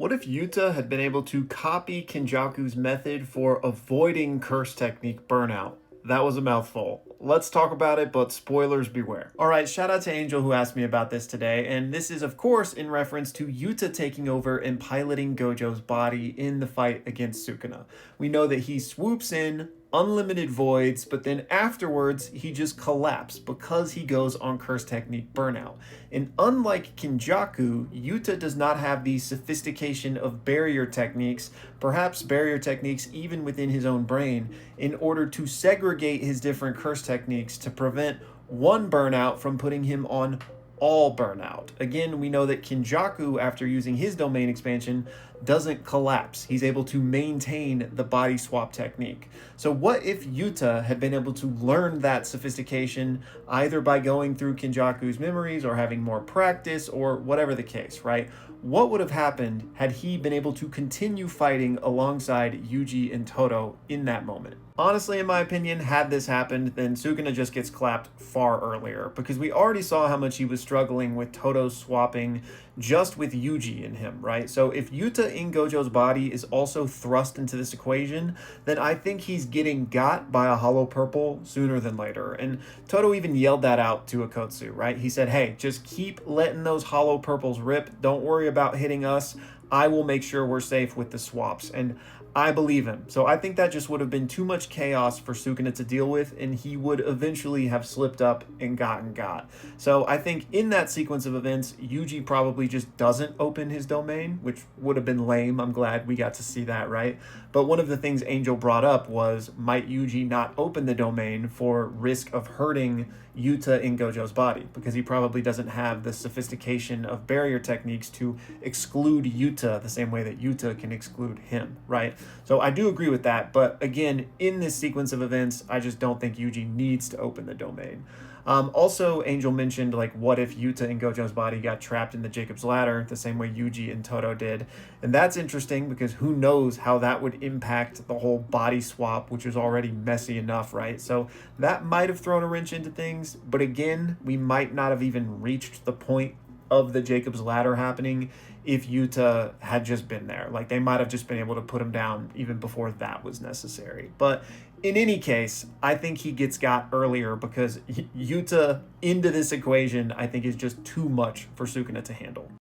What if Yuta had been able to copy Kenjaku's method for avoiding curse technique burnout? That was a mouthful. Let's talk about it, but spoilers beware. All right, shout out to Angel who asked me about this today, and this is, of course, in reference to Yuta taking over and piloting Gojo's body in the fight against Sukuna. We know that he swoops in, unlimited voids, but then afterwards he just collapses because he goes on curse technique burnout. And unlike Kenjaku, Yuta does not have the sophistication of barrier techniques, perhaps barrier techniques even within his own brain, in order to segregate his different curse techniques to prevent one burnout from putting him on all burnout. Again, we know that Kenjaku, after using his domain expansion, doesn't collapse. He's able to maintain the body swap technique. So what if Yuta had been able to learn that sophistication either by going through Kenjaku's memories or having more practice or whatever the case, right? What would have happened had he been able to continue fighting alongside Yuji and Todo in that moment? Honestly, in my opinion, had this happened, then Sukuna just gets clapped far earlier, because we already saw how much he was struggling with Todo's swapping just with Yuji in him, right? So if Yuta in Gojo's body is also thrust into this equation, then I think he's getting got by a hollow purple sooner than later. And Todo even yelled that out to Akotsu, right? He said, hey, just keep letting those hollow purples rip. Don't worry about hitting us. I will make sure we're safe with the swaps. And I believe him. So I think that just would have been too much chaos for Sukuna to deal with, and he would eventually have slipped up and gotten got. So I think in that sequence of events, Yuji probably just doesn't open his domain, which would have been lame. I'm glad we got to see that, right? But one of the things Angel brought up was, might Yuji not open the domain for risk of hurting Yuta in Gojo's body? Because he probably doesn't have the sophistication of barrier techniques to exclude Yuta the same way that Yuta can exclude him, right? So I do agree with that, but again, in this sequence of events, I just don't think Yuji needs to open the domain. Also, Angel mentioned, like, what if Yuta in Gojo's body got trapped in the Jacob's Ladder the same way Yuji and Todo did? And that's interesting because who knows how that would impact the whole body swap, which is already messy enough, right? So that might have thrown a wrench into things, but again, we might not have even reached the point of the Jacob's Ladder happening if Yuta had just been there. Like, they might have just been able to put him down even before that was necessary. But in any case, I think he gets got earlier because Yuta into this equation, I think, is just too much for Sukuna to handle.